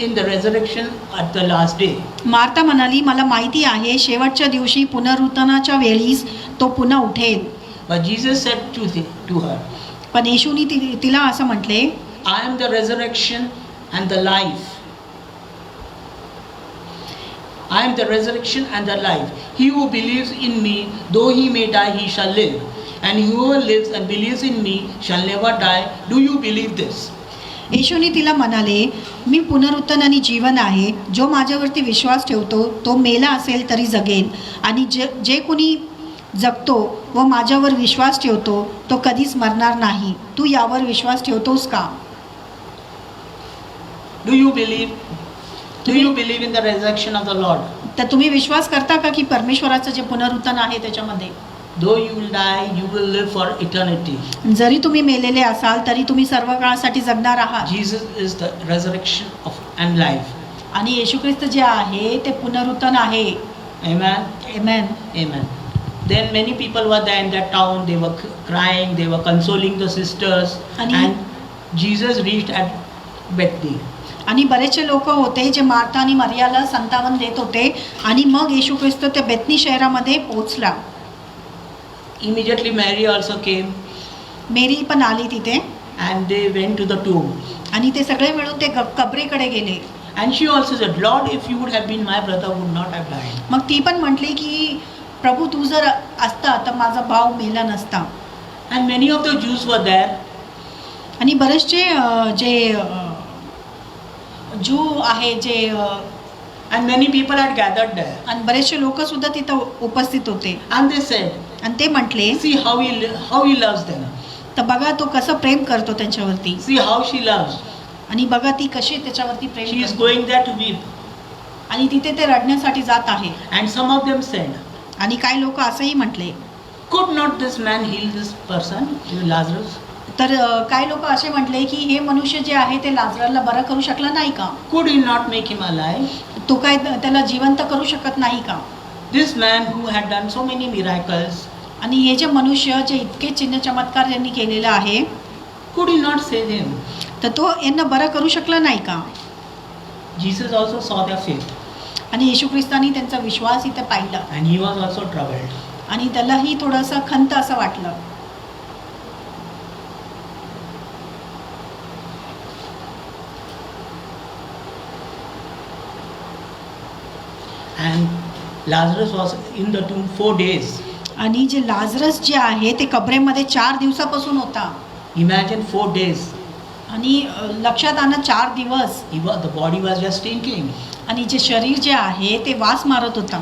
in the resurrection at the last day. Martha म्हणाली, मला माहिती आहे शेवटच्या दिवशी पुनरुत्थानाच्या वेळीस तो पुन्हा उठेल. But Jesus said to her, पण येशूनी तिला असं म्हटले, I am the resurrection and the life. I am the resurrection and the life. He who believes in me, though he may die, he shall live. And whoever lives and believes in me shall never die. Do you believe this? येशूनी तिला म्हणाले, मी पुनरुत्थान आणि जीवन आहे. जो माझ्यावरती विश्वास ठेवतो तो मेला असेल तरी जगेल. आणि जे कोणी जगतो व माझ्यावर विश्वास ठेवतो तो कधीच मरणार नाही. तू यावर विश्वास ठेवतोस का? Do you believe? Do you believe in the resurrection of the Lord? तर तुम्ही विश्वास करता का की परमेश्वराचं जे पुनरुत्थान आहे त्याच्यामध्ये Though you will die, you will live for eternity. जरी तुम्ही मेलेले असाल तरी तुम्ही सर्व काळासाठी जगणार आहात. Jesus is the resurrection of and life. आणि येशू ख्रिस्त जे आहे ते पुनरुत्थान आहे. Amen. Amen. Amen. Then many people were there in that town. They were crying. They were consoling the sisters. And Jesus reached at Bethany. आणि बरेचसे लोक होते जे मार्था आणि मरियाला संतावन देत होते आणि मग येशू ख्रिस्त त्या बेथनी शहरामध्ये पोहोचला. Immediately Mary also came. मेरी पण आली तिथे And they went to the tomb. आणि ते सगळे मिळून ते कबरेकडे गेले. And she also said, Lord, if you would have been my brother, would not have died. मग ती पण म्हटली की प्रभू तू जर असता तर माझा भाऊ मेला नसता. And many of the Jews were there. आणि बरेचसे जे जू आहे जे And many people had gathered there. आणि बरेचसे लोक सुद्धा तिथं उपस्थित होते. And they said, आणि ते म्हटले see how he loves them. तर बघा तो कसं प्रेम करतो त्यांच्यावरती. See how she loves. आणि बघा ती कशी त्याच्यावरती प्रेम She is करते. going there to weep. आणि तिथे ते रडण्यासाठी जात आहे. And some of them said, आणि काही लोक असंही म्हटले could not this man heal this person, Lazarus? तर काही लोक असे म्हटले की हे मनुष्य जे आहे ते लाजराला बरं करू शकला नाही का? Could he not make him alive? तो काय त्याला जिवंत करू शकत नाही का? This man who had done so many miracles, आणि हे जे मनुष्य जे इतके चिन्ह चमत्कार यांनी केलेलं आहे could he not save him? तर तो यांना बरं करू शकला नाही का? Jesus also saw their faith. आणि येशू ख्रिस्तानी त्यांचा विश्वास इथे पाहिला And he was also troubled. आणि त्यालाही थोडंसं खंत असं वाटलं. And Lazarus was in the tomb 4 days. आणि जे लाजरस जे आहे ते कबरेमध्ये 4 दिवसापासून होता. Imagine 4 days. आणि लक्षात आणा 4 दिवस. The body was just stinking. आणि जे शरीर जे आहे ते वास मारत होता.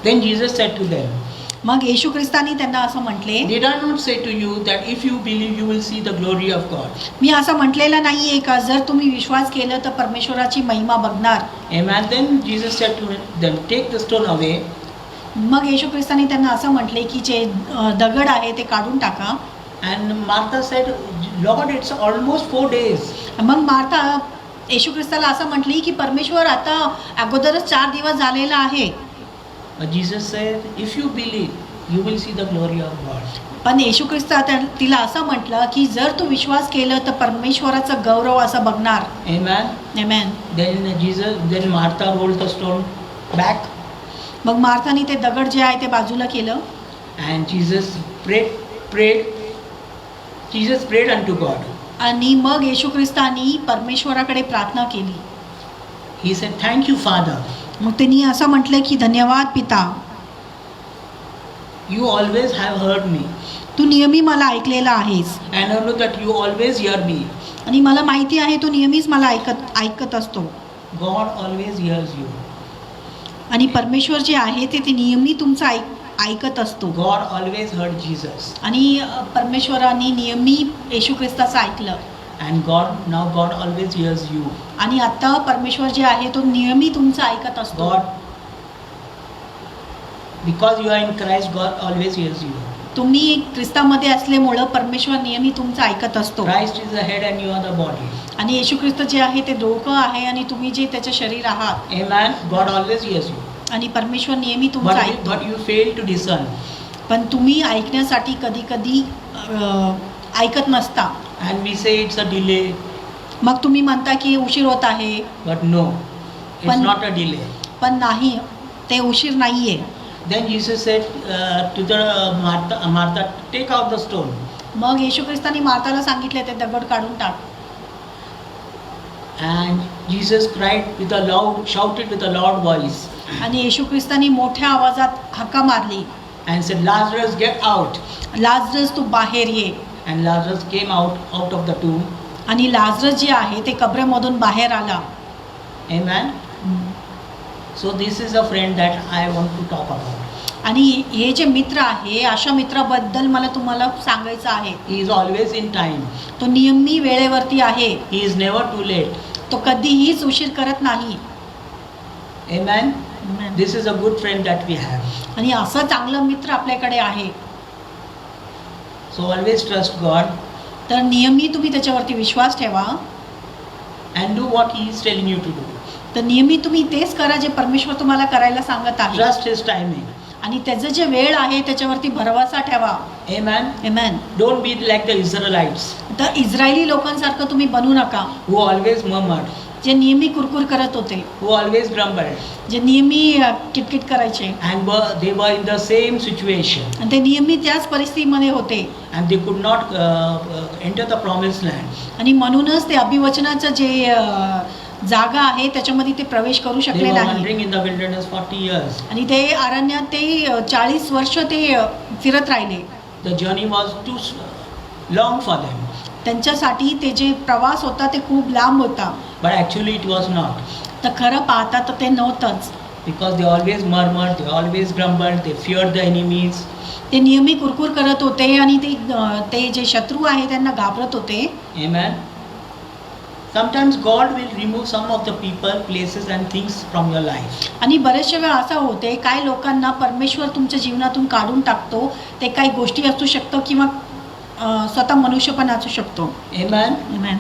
Then Jesus said to them, मग येशू ख्रिस्तानी त्यांना असं म्हटले, did I not say to you that if you believe you will see the glory of God? मी असं म्हटलेलं नाहीये का जर तुम्ही विश्वास केलं तर परमेश्वराची महिमा बघणार. Amen. Then Jesus said to them, take the stone away. मग येशू ख्रिस्तानी त्यांना असं म्हटले की जे दगड आहे ते काढून टाका. And Martha said, Lord, it's almost 4 days. मग मार्था येशू ख्रिस्ताला असं म्हटली की परमेश्वर आता अगोदरच 4 दिवस झालेला आहे. But Jesus said, if you believe, you will see the glory of God. पण येशू ख्रिस्त तिला असं म्हटलं की जर तू विश्वास केलं तर परमेश्वराचं गौरव असं बघणार. Amen. Amen. Then Martha rolled the stone back. मग मार्थाने ते दगड जे आहे ते बाजूला केलं. And Jesus prayed. Jesus prayed unto God. आणि मग येशू ख्रिस्तानी परमेश्वराकडे प्रार्थना केली. He said, thank you, Father. मग त्यांनी असं म्हटलं की धन्यवाद पिता. You always have heard me. तू नेहमी मला ऐकलेला आहेस. And I know that you always hear me. आणि मला माहिती आहे तू नेहमीच मला ऐकत असतो. God always hears you. आणि परमेश्वर जे आहे ते नेहमी तुमचं ऐकत असतो. God always heard Jesus. आणि परमेश्वराने नेहमी येशू ख्रिस्ताचं ऐकलं. And now God always hears you. आणि आता परमेश्वर जे आहे तो नेहमी तुमचं ऐकत असतो. God, because you are in Christ, God always hears you. तुम्ही ख्रिस्तामध्ये असल्यामुळं परमेश्वर नेहमी तुमचं ऐकत असतो. Christ is the head and you are the body. आणि येशू ख्रिस्त जे आहे ते डोकं आहे आणि तुम्ही जे त्याचं शरीर आहात. Amen. God always hears you. आणि परमेश्वर नेहमी तुमचं ऐकतो. But you fail to discern. पण तुम्ही ऐकण्यासाठी कधी कधी ऐकत नसता. And we say it's a delay. मग तुम्ही म्हणता की उशीर होत आहे. But no, it's not a delay. पण नाही, ते उशीर नाहीये. Then Jesus said to the Martha, take out the stone. मग येशू ख्रिस्तानी मार्थाला सांगितले ते दगड काढून टाक. And Jesus shouted with a loud voice. आणि येशू ख्रिस्तानी मोठ्या आवाजात हाका मारली. And said, Lazarus, get out. Lazarus तू बाहेर ये. And Lazarus came out of the tomb. आणि लाजरस जे आहे ते कबरेमधून बाहेर आला. Amen. So this is a friend that I want to talk about. आणि हे जे मित्र आहे अशा मित्राबद्दल मला तुम्हाला सांगायचं आहे. He is always in time. तो नेहमी वेळेवरती आहे. He is never too late. तो कधीही उशीर करत नाही. Amen. This is a good friend that we have. आणि असं चांगलं मित्र आपल्याकडे आहे. So always trust God तर नेहमी तुम्ही त्याच्यावरती विश्वास ठेवा and do what He is telling you to do. तर नेहमी तुम्ही तेच करा जे परमेश्वर तुम्हाला करायला सांगत आहे. Trust His timing. आणि त्याचं जे वेळ आहे त्याच्यावरती भरवसा ठेवा. Amen. Amen. Don't be like the Israelites तर इस्रायली लोकांसारखं तुम्ही बनू नका, who always murmured, जे नेहमी कुरकुर करत होते, who always grumbled, जे नेहमी किटकिट करायचे and they were in the same situation, आणि ते नेहमी त्याच परिस्थितीमध्ये होते. and they could not enter the promised land. आणि म्हणूनच ते अभिवचनाचं जे जागा आहे त्याच्यामध्ये ते प्रवेश करू They शकले were नाही. wandering in the wilderness 40 years. आणि ते अरण्यात ते 40 वर्ष ते फिरत राहिले. The journey was too long for them, त्यांच्यासाठी ते जे प्रवास होता ते खूप लांब होता. but actually it was not, तर खरं पाहता तर ते नव्हतंच. because they always murmured, they always grumbled, they feared the enemies. ते नेहमी कुरकुर करत होते आणि ते जे शत्रू आहे त्यांना घाबरत होते. Amen. Sometimes God will remove some of the people, places and things from your life. आणि बरेचशा वेळा असं होते काही लोकांना परमेश्वर तुमच्या जीवनातून काढून टाकतो. ते काही गोष्टी असू शकतं किंवा स्वतः मनुष्य पण असू शकतो. Amen. Amen.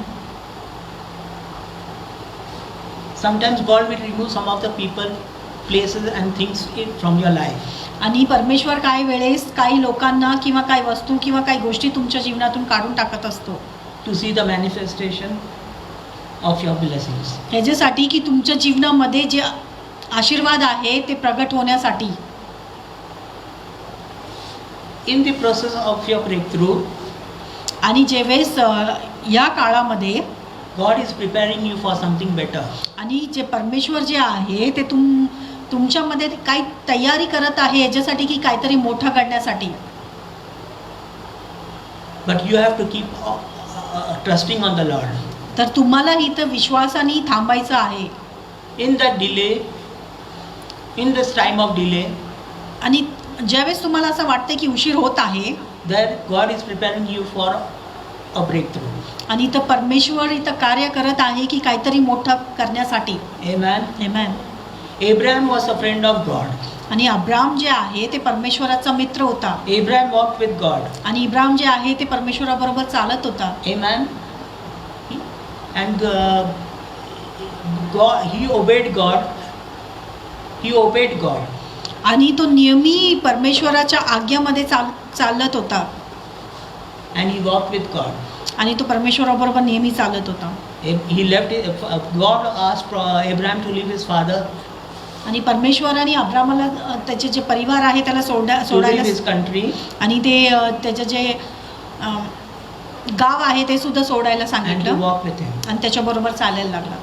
Sometimes God will remove some of the people, places and things from your life. आणि परमेश्वर काही वेळेस काही लोकांना किंवा काही वस्तू किंवा काही गोष्टी तुमच्या जीवनातून काढून टाकत असतो. To see the manifestation of your blessings. ह्याच्यासाठी की तुमच्या जीवनामध्ये जे आशीर्वाद आहे ते प्रगट होण्यासाठी. In the process of your breakthrough, आणि ज्यावेळेस या काळामध्ये God is preparing you for something better. आणि जे परमेश्वर जे आहे ते तुमच्यामध्ये काही तयारी करत आहे याच्यासाठी की काहीतरी मोठं करण्यासाठी. But you have to keep trusting on the Lord. तर तुम्हाला इथं विश्वासाने थांबायचं आहे. In that delay, in this time of delay, आणि ज्यावेळेस तुम्हाला असं वाटतं की उशीर होत आहे, that God is preparing you for a breakthrough. आणि इथं परमेश्वर इथं कार्य करत आहे की काहीतरी मोठं करण्यासाठी. Amen. Amen. Abraham was a friend of God. आणि अब्राम जे आहे ते परमेश्वराचा मित्र होता. Abraham walked with God. आणि इब्राहिम जे आहे ते परमेश्वराबरोबर चालत होता. Amen. And God, he obeyed God. He obeyed God. आणि तो नेहमी परमेश्वराच्या आज्ञामध्ये चालत होता. And he walked with God. आणि तो परमेश्वराबरोबर नेहमी चालत होता. He left. God asked Abraham to leave his father, आणि परमेश्वराने अब्रामाला त्याचे जे परिवार आहे त्याला to leave सोडायला his country, आणि ते त्याचे जे गाव आहे ते सुद्धा सोडायला and to सांगितलं walk with him. आणि त्याच्याबरोबर चालायला लागला.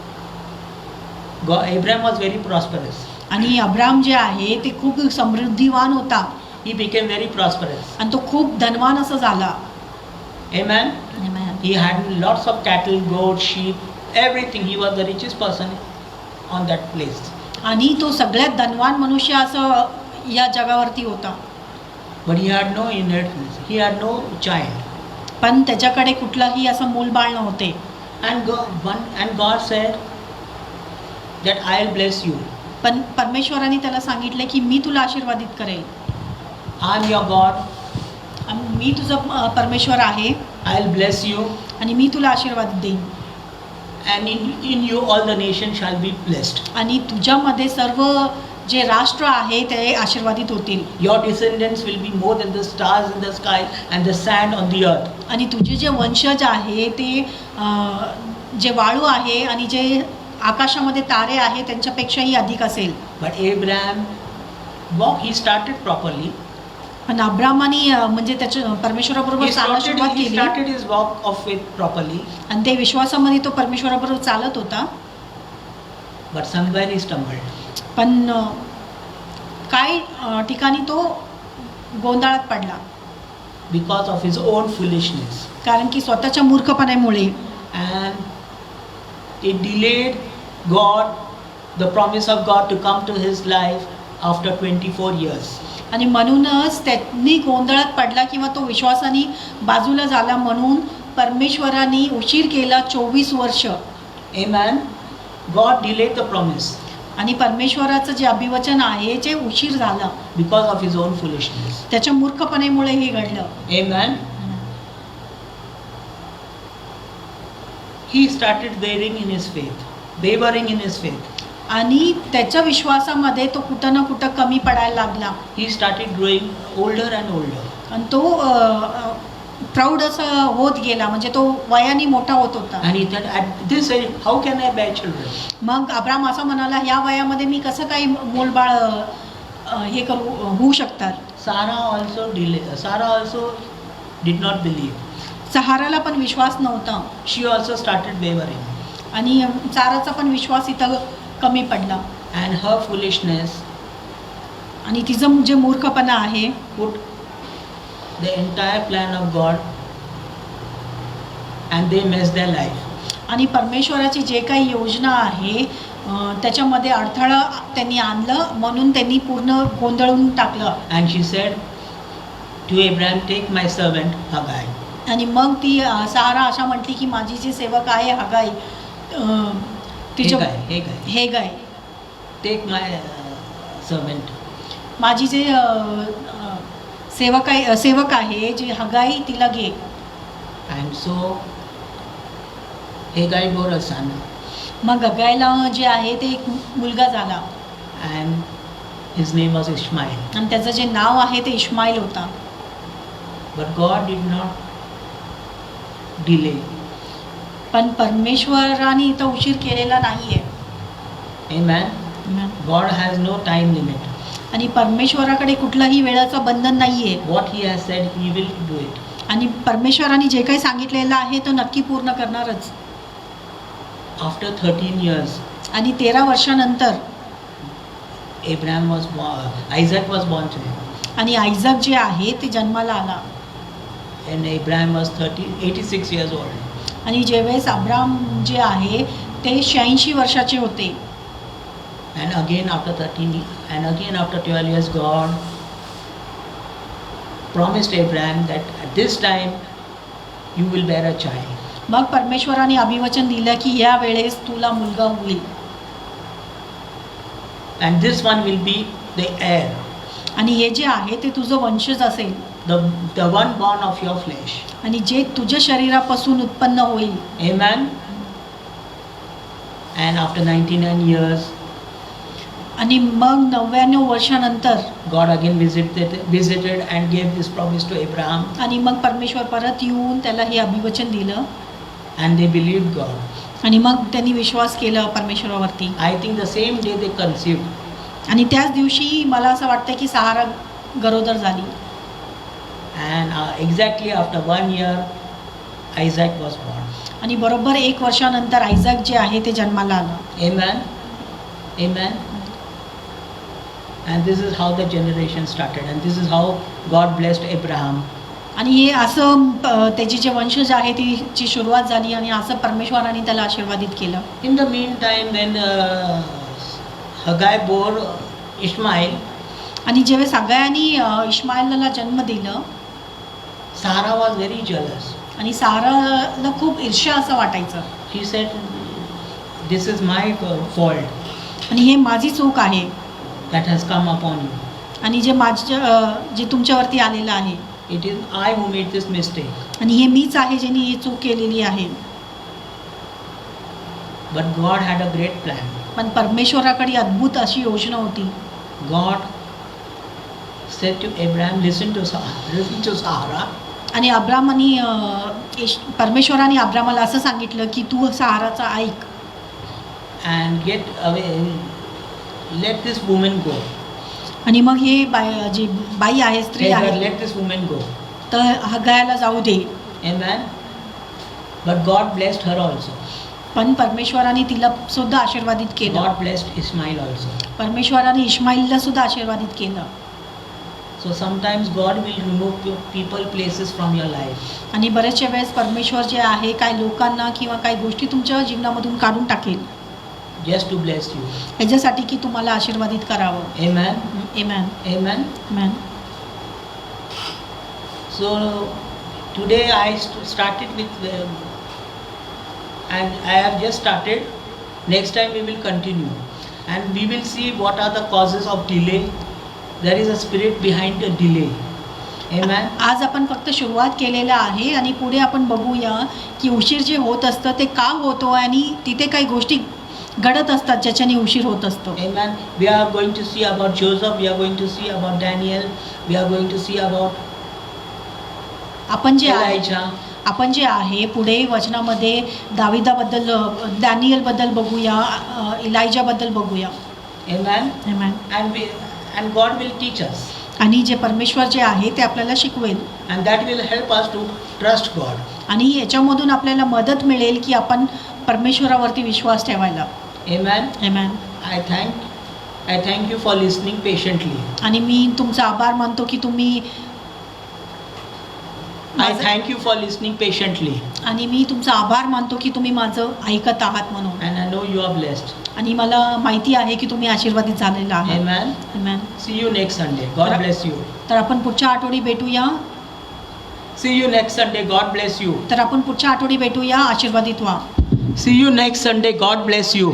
Abraham was very prosperous. आणि अब्राम जे आहे ते खूप समृद्धिवान होता. He became very prosperous. आणि तो खूप धनवान असं झाला. Amen. He had lots of cattle, goats, sheep, everything. He was the richest person on that place. आणि तो सगळ्यात धनवान मनुष्य असं या जगावरती होता. But he had no inheritance. He had no child. पण त्याच्याकडे कुठलंही असं मूलबाळ नव्हते. And God said that I'll bless you. पण परमेश्वराने त्याला सांगितलं की मी तुला आशीर्वादित करेल. I'm your God. मी तुझा परमेश्वर आहे. I'll bless you. आणि मी तुला आशीर्वाद देईन. And in you all the nations shall be blessed. आणि तुझ्यामध्ये सर्व जे राष्ट्र आहे ते आशीर्वादित होतील. Your descendants will be more than the stars in the sky and the sand on the earth. आणि तुझे जे वंशज आहे ते जे वाळू आहे आणि जे आकाशामध्ये तारे आहे त्यांच्यापेक्षाही अधिक असेल. But Abraham he started properly. पण अब्रामाने म्हणजे त्याच्या परमेश्वराबरोबर चालायला सुरुवात He केली started his walk of faith properly. आणि ते विश्वासामध्ये तो परमेश्वराबरोबर चालत होता. But somewhere he stumbled. पण काही ठिकाणी तो गोंधळात पडला. Because of his own foolishness. कारण की स्वतःच्या मूर्खपणामुळे. And it delayed God the promise of God to come to his life after 24 years. आणि म्हणूनच त्यांनी गोंधळात पडला किंवा तो विश्वासाने बाजूला झाला म्हणून परमेश्वराने उशीर केला 24 वर्ष. Amen. God delayed the promise आणि परमेश्वराचं जे अभिवचन आहे जे उशीर झाला because of his own foolishness. त्याच्या मूर्खपणेमुळे हे घडलं. Amen. He started wavering in his faith. आणि त्याच्या विश्वासामध्ये तो कुठं ना कुठं कमी पडायला लागला. He started growing older and older. आणि तो प्राऊड असं होत गेला, म्हणजे तो वयाने मोठा होत होता. And he said, at this age, how can I bear children? मग अब्राम असं म्हणाला, ह्या वयामध्ये मी कसं काही मूलबाळ हे करू होऊ शकतात. Sarah also did not believe. सहाराला पण विश्वास नव्हता She also started wavering. आणि साराचा पण विश्वास इथं कमी पडला. And her foolishness आणि तिचं जे मूर्खपणा आहे put the entire plan of God and they messed their life. आणि परमेश्वराची जे काही योजना आहे त्याच्यामध्ये अडथळा त्यांनी आणलं, म्हणून त्यांनी पूर्ण गोंधळून टाकलं. And she said to Abraham, take my servant Hagai. आणि मग ती सहारा अशा म्हटली की माझी जी सेवक आहे हगाई तिच्या हे गाय Take my servant. माझी जे सेवक आहे जी हगाई तिला घे. And so Hagai bore a son. मग हगाईला जे आहे ते एक मुलगा झाला And his name was Ishmael. आणि त्याचं जे नाव आहे ते इश्माईल होता. But God did not delay. पण परमेश्वराने इथं उशीर केलेला नाहीये. Amen. God has no time limit. आणि परमेश्वराकडे कुठलाही वेळाचं बंधन नाहीये. What he has said, he will do it. आणि परमेश्वराने जे काही सांगितलेलं आहे तो नक्की पूर्ण करणारच. After 13 years, आणि 13 वर्षानंतर Isaac was born to him. आणि आयझक जे आहे ते जन्माला आला. And Abraham was 86 years old. आणि ज्यावेळेस अब्राम जे आहे ते 86 वर्षाचे होते. And again after 12 years, God promised Abraham that at this time you will bear a child. मग परमेश्वराने अभिवचन दिलं की या वेळेस तुला मुलगा होईल. And this one will be the heir. आणि हे जे आहे ते तुझं वंशज असेल. The one born of your flesh. आणि जे तुझ्या शरीरापासून उत्पन्न होईल. Amen. And after 99 years, आणि मग 99 वर्षानंतर God again visited and gave this promise to Abraham. आणि मग परमेश्वर परत येऊन त्याला हे अभिवचन दिलं. And they believed God. आणि मग त्यांनी विश्वास केला परमेश्वरावरती. I think the same day they conceived. आणि त्याच दिवशी मला असं वाटतं की सहारा गरोदर झाली. And exactly after 1 year, Isaac was born. आणि बरोबर 1 वर्षानंतर आयझक जे आहे ते जन्माला आलं. Amen. Amen. And this is how the generation started. And this is how God blessed Abraham. आणि हे असं त्याची जे वंशज आहे ती सुरुवात झाली आणि असं परमेश्वराने त्याला आशीर्वादित केलं. In the meantime, when Hagai bore Ishmael, आणि जेव्हा सगळ्यांनी इश्माईलला जन्म दिलं, Sarah was very jealous. आणि साराला खूप ईर्ष्या असं वाटायचं. She said, this is my fault. आणि हे माझी चूक आहे. That has come upon you. आणि जे तुमच्यावरती आलेलं आहे. It is I who made this mistake. आणि हे मीच आहे ज्यांनी ही चूक केलेली आहे. But God had a great plan. पण परमेश्वराकडे अद्भुत अशी योजना होती. God said to Abraham, listen to Sarah. आणि अब्राम आणि परमेश्वराने अब्रामाला असं सांगितलं की तू सहाराचा ऐक. And get away, let this woman go. आणि मग हे जी बाई आहे, स्त्री आहे, Let this woman go. तर हगायाला जाऊ दे. Amen. But God blessed her also. पण परमेश्वराने तिला सुद्धा आशीर्वादित केलं. God blessed Ishmael also. परमेश्वराने इश्माईलला सुद्धा आशीर्वादित केलं. So sometimes God will remove people, places from your life. आणि बरेचशा वेळेस परमेश्वर जे आहे काही लोकांना किंवा काही गोष्टी तुमच्या जीवनामधून काढून टाकेल. just to bless you. ह्याच्यासाठी की तुम्हाला आशीर्वादित करावं. Amen. Amen. Amen. Amen. So today I started with, and I have just started. Next time we will continue, and we will see what are the causes of delay. There is a spirit behind the delay. Amen. आज आपण फक्त सुरुवात केलेलं आहे आणि पुढे आपण बघूया की उशीर जे होत असतं ते का होतो आणि तिथे काही गोष्टी घडत असतात ज्याच्याने उशीर होत असतो. Amen. We are going to see about Joseph. We are going to see about Daniel. We are going to see about आपण जे आहे Elijah. आपण जे आहे पुढे वचनामध्ये दाविदाबद्दल, डॅनियलबद्दल बघूया, इलायजाबद्दल बघूया. Amen. Amen. And God will teach us. आणि जे परमेश्वर जे आहे ते आपल्याला शिकवेल And that will help us to trust God. आणि याच्यामधून आपल्याला मदत मिळेल की आपण परमेश्वरावरती विश्वास ठेवायला. Amen. Amen. I thank you for listening patiently. आणि मी तुमचा आभार मानतो की तुम्ही I thank you for listening patiently. आणि मी तुमचा आभार मानतो की तुम्ही माझं ऐकत आहात म्हणून. And I know you are blessed. आणि मला माहिती आहे की तुम्ही आशीर्वादित झालेला आहात. Amen. Amen. See you next Sunday. God bless you. तर आपण पुढच्या आठवडी भेटूया. See you next Sunday. God bless you. तर आपण पुढच्या आठवडी भेटूया. आशीर्वादित व्हा. See you next Sunday. God bless you.